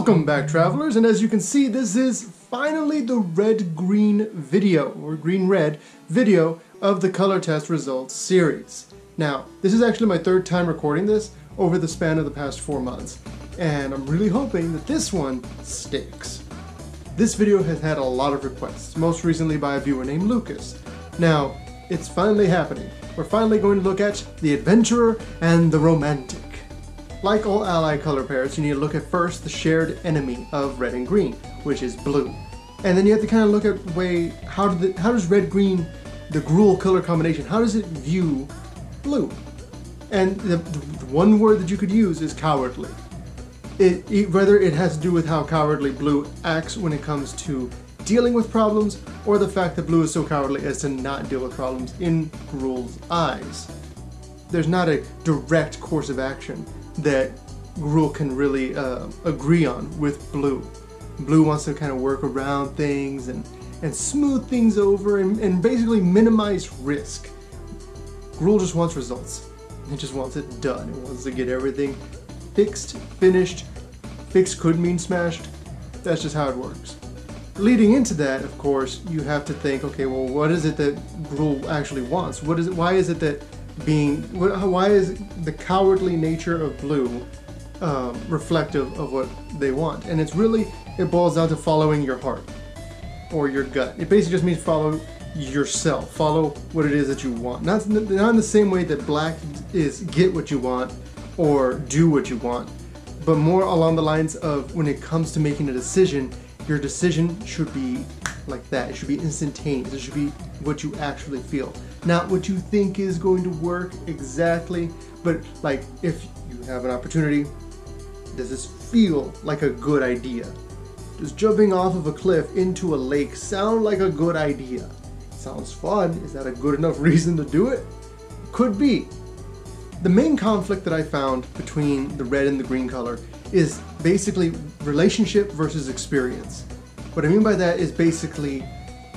Welcome back, travelers, and as you can see, this is finally the red-green video, or green-red video of the color test results series. Now, this is actually my third time recording this over the span of the past 4 months, and I'm really hoping that this one sticks. This video has had a lot of requests, most recently by a viewer named Lucas. Now, it's finally happening. We're finally going to look at the adventurer and the romantic. Like all allied color pairs, you need to look at first the shared enemy of red and green, which is blue. And then you have to kind of look at how does red-green, the Gruul color combination, how does it view blue? And the one word that you could use is cowardly. Whether it has to do with how cowardly blue acts when it comes to dealing with problems, or the fact that blue is so cowardly as to not deal with problems in Gruul's eyes. There's not a direct course of action that Gruul can really agree on with blue. Blue wants to kind of work around things and smooth things over and basically minimize risk. Gruul just wants results. It just wants it done. It wants to get everything fixed, finished. Fixed could mean smashed. That's just how it works. Leading into that, of course, you have to think, okay, well, what is it that Gruul actually wants? What is it? Why is it that why is the cowardly nature of blue reflective of what they want? And it boils down to following your heart or your gut. It basically just means follow yourself, follow what it is that you want. Not in the same way that black is get what you want or do what you want, but more along the lines of when it comes to making a decision, your decision should be like that. It should be instantaneous. It should be what you actually feel. Not what you think is going to work exactly, but like if you have an opportunity, does this feel like a good idea? Does jumping off of a cliff into a lake sound like a good idea? Sounds fun. Is that a good enough reason to do it? Could be. The main conflict that I found between the red and the green color is basically relationship versus experience. What I mean by that is basically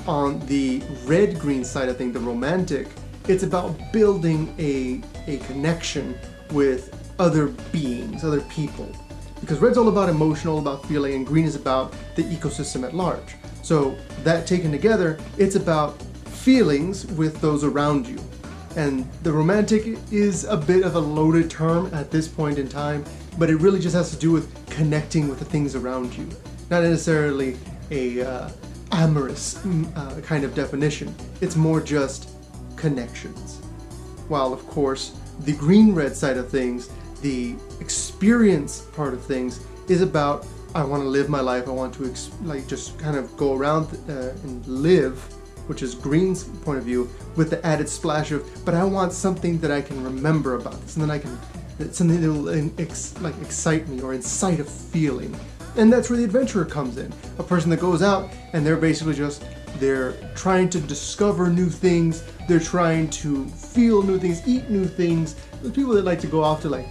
on the red-green side of things, the romantic, it's about building a connection with other beings, other people. Because red's all about emotion, all about feeling, and green is about the ecosystem at large. So that taken together, it's about feelings with those around you. And the romantic is a bit of a loaded term at this point in time, but it really just has to do with connecting with the things around you. Not necessarily a amorous kind of definition. It's more just connections. While of course the green-red side of things, the experience part of things, is about I want to live my life. I want to just kind of go around and live, which is green's point of view, with the added splash of, but I want something that I can remember about this, something that will excite me or incite a feeling. And that's where the adventurer comes in. A person that goes out and they're trying to discover new things, they're trying to feel new things, eat new things. There's people that like to go off to like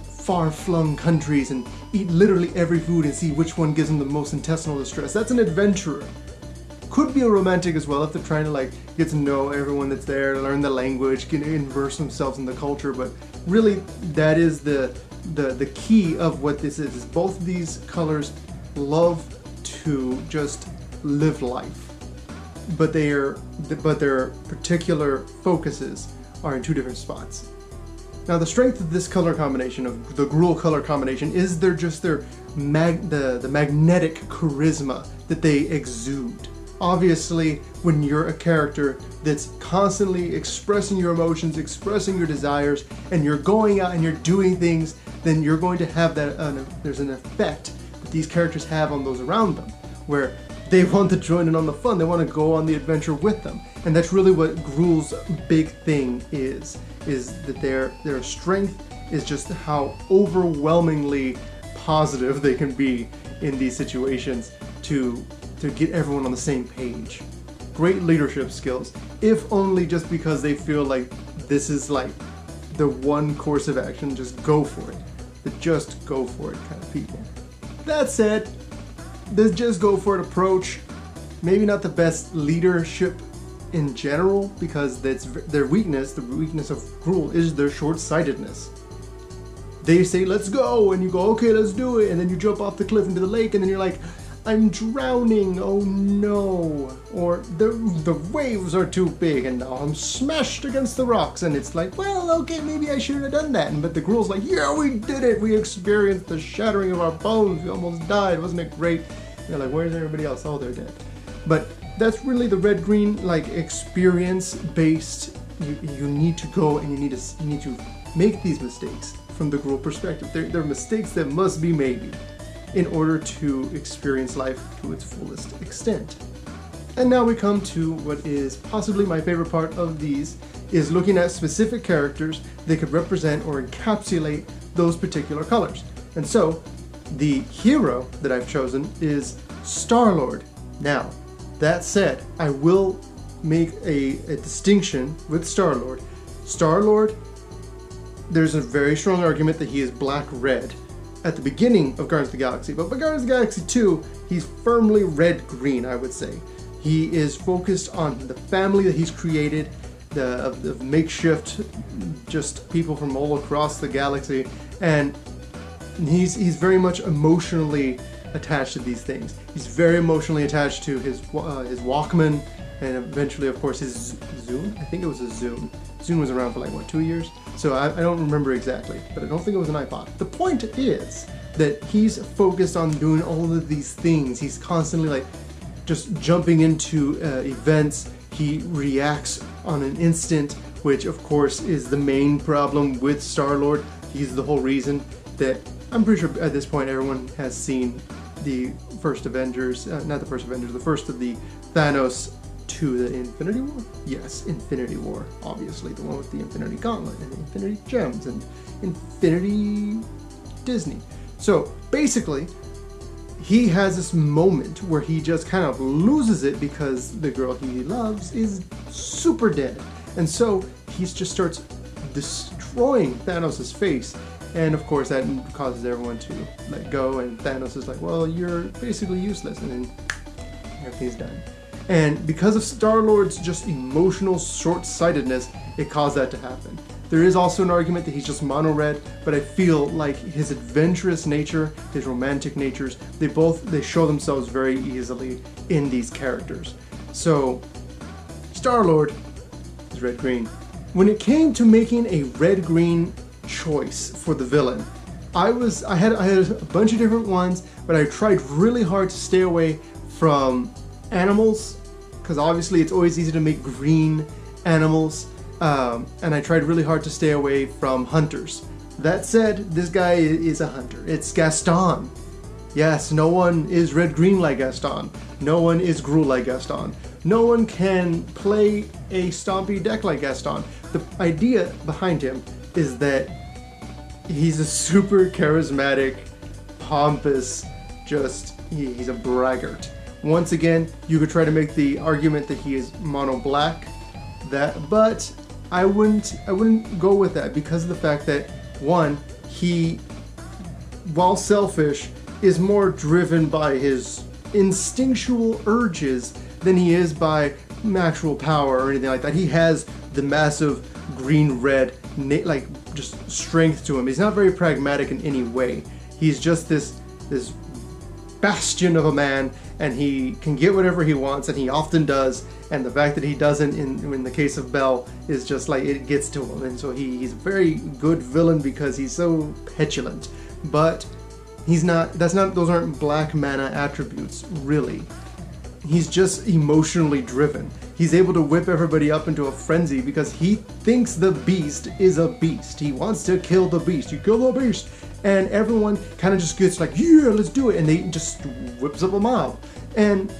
far-flung countries and eat literally every food and see which one gives them the most intestinal distress. That's an adventurer. Could be a romantic as well if they're trying to get to know everyone that's there, learn the language, get immerse themselves in the culture, but really that is the key of what this is both of these colors love to just live life, but their particular focuses are in two different spots. Now the strength of this color combination, of the Gruul color combination, is the magnetic charisma that they exude. Obviously, when you're a character that's constantly expressing your emotions, expressing your desires, and you're going out and you're doing things, then you're going to have there's an effect that these characters have on those around them, where they want to join in on the fun, they want to go on the adventure with them. And that's really what Gruul's big thing is that their strength is just how overwhelmingly positive they can be in these situations to get everyone on the same page. Great leadership skills, if only just because they feel like this is like the one course of action, just go for it. The just go for it kind of people. That said, the just go for it approach, maybe not the best leadership in general, because that's their weakness. The weakness of Gruul is their short-sightedness. they say, let's go, and you go, okay, let's do it, and then you jump off the cliff into the lake, and then you're like, I'm drowning, oh no, or the waves are too big and now I'm smashed against the rocks, and it's like, well, okay, maybe I shouldn't have done that, but the Gruul's like, yeah, we did it, we experienced the shattering of our bones, we almost died, wasn't it great? And you're like, where's everybody else? Oh, they're dead. But that's really the red-green, like, experience-based, you need to go and you need to make these mistakes from the Gruul perspective. They're mistakes that must be made in order to experience life to its fullest extent. And now we come to what is possibly my favorite part of these, is looking at specific characters that could represent or encapsulate those particular colors. And so, the hero that I've chosen is Star-Lord. Now, that said, I will make a distinction with Star-Lord. Star-Lord, there's a very strong argument that he is black-red at the beginning of Guardians of the Galaxy, but by Guardians of the Galaxy 2, he's firmly red-green, I would say. He is focused on the family that he's created, the makeshift, just people from all across the galaxy, and he's very much emotionally attached to these things. He's very emotionally attached to his Walkman, and eventually, of course, his Zune. I think it was a Zune. Zune was around for like, what, 2 years? So I don't remember exactly, but I don't think it was an iPod. The point is that he's focused on doing all of these things. He's constantly like just jumping into events. He reacts on an instant, which of course is the main problem with Star-Lord. He's the whole reason that I'm pretty sure at this point everyone has seen the first Avengers, not the first Avengers, the first of the Thanos to the Infinity War? Yes, Infinity War, obviously, the one with the Infinity Gauntlet and the Infinity Gems and Infinity Disney. So basically, he has this moment where he just kind of loses it because the girl he loves is super dead. And so he just starts destroying Thanos' face. And of course that causes everyone to let go, and Thanos is like, well, you're basically useless, and then everything's done. And because of Star-Lord's just emotional short-sightedness, it caused that to happen. There is also an argument that he's just mono-red, but I feel like his adventurous nature, his romantic natures, they show themselves very easily in these characters. So, Star-Lord is red-green. When it came to making a red-green choice for the villain, I had a bunch of different ones, but I tried really hard to stay away from animals, because obviously it's always easy to make green animals, and I tried really hard to stay away from hunters. That said, this guy is a hunter. It's Gaston. Yes, no one is red-green like Gaston. No one is Gruul like Gaston. No one can play a stompy deck like Gaston. The idea behind him is that he's a super charismatic, pompous, he's a braggart. Once again, you could try to make the argument that he is mono-black, but I wouldn't go with that because of the fact that, one, he, while selfish, is more driven by his instinctual urges than he is by actual power or anything like that. He has the massive green-red, like, just strength to him. He's not very pragmatic in any way. He's just this bastion of a man, and he can get whatever he wants, and he often does, and the fact that he doesn't in the case of Bell is just like, it gets to him, and so he's a very good villain because he's so petulant. But those aren't black mana attributes, really. He's just emotionally driven. He's able to whip everybody up into a frenzy because he thinks the beast is a beast. He wants to kill the beast. You kill the beast! And everyone kind of just gets like, yeah, let's do it. And they just whips up a mob. And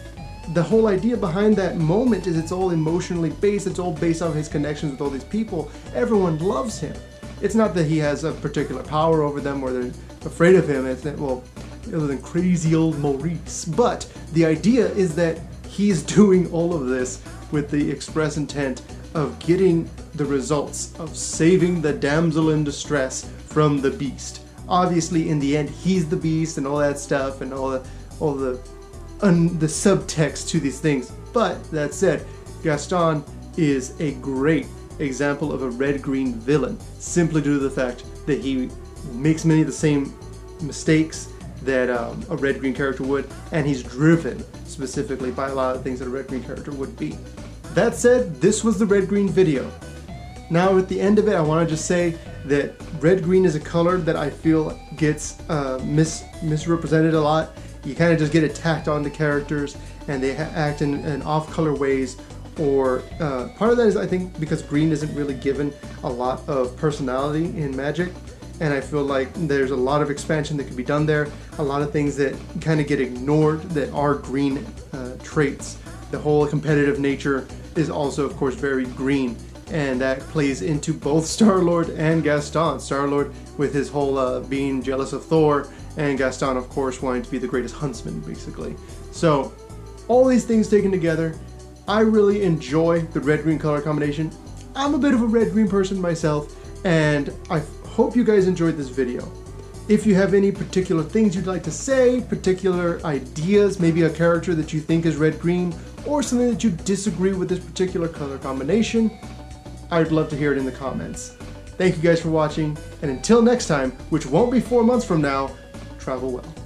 the whole idea behind that moment is it's all emotionally based. It's all based on his connections with all these people. Everyone loves him. It's not that he has a particular power over them or they're afraid of him. It's that, well, other than crazy old Maurice. But the idea is that he's doing all of this with the express intent of getting the results of saving the damsel in distress from the beast. Obviously, in the end, he's the beast and all that stuff and all the subtext to these things. But that said, Gaston is a great example of a red-green villain, simply due to the fact that he makes many of the same mistakes that a red-green character would, and he's driven specifically by a lot of things that a red-green character would be. That said, this was the red-green video. Now at the end of it, I want to just say that red-green is a color that I feel gets misrepresented a lot. You kind of just get it tacked on to characters, and they act in off-color ways, or part of that is I think because green isn't really given a lot of personality in Magic, and I feel like there's a lot of expansion that could be done there, a lot of things that kind of get ignored that are green traits. The whole competitive nature is also of course very green, and that plays into both Star-Lord and Gaston. Star-Lord with his whole being jealous of Thor, and Gaston of course wanting to be the greatest huntsman basically. So all these things taken together, I really enjoy the red-green color combination. I'm a bit of a red-green person myself, and I hope you guys enjoyed this video. If you have any particular things you'd like to say, particular ideas, maybe a character that you think is red-green, or something that you disagree with this particular color combination, I'd love to hear it in the comments. Thank you guys for watching, and until next time, which won't be 4 months from now, travel well.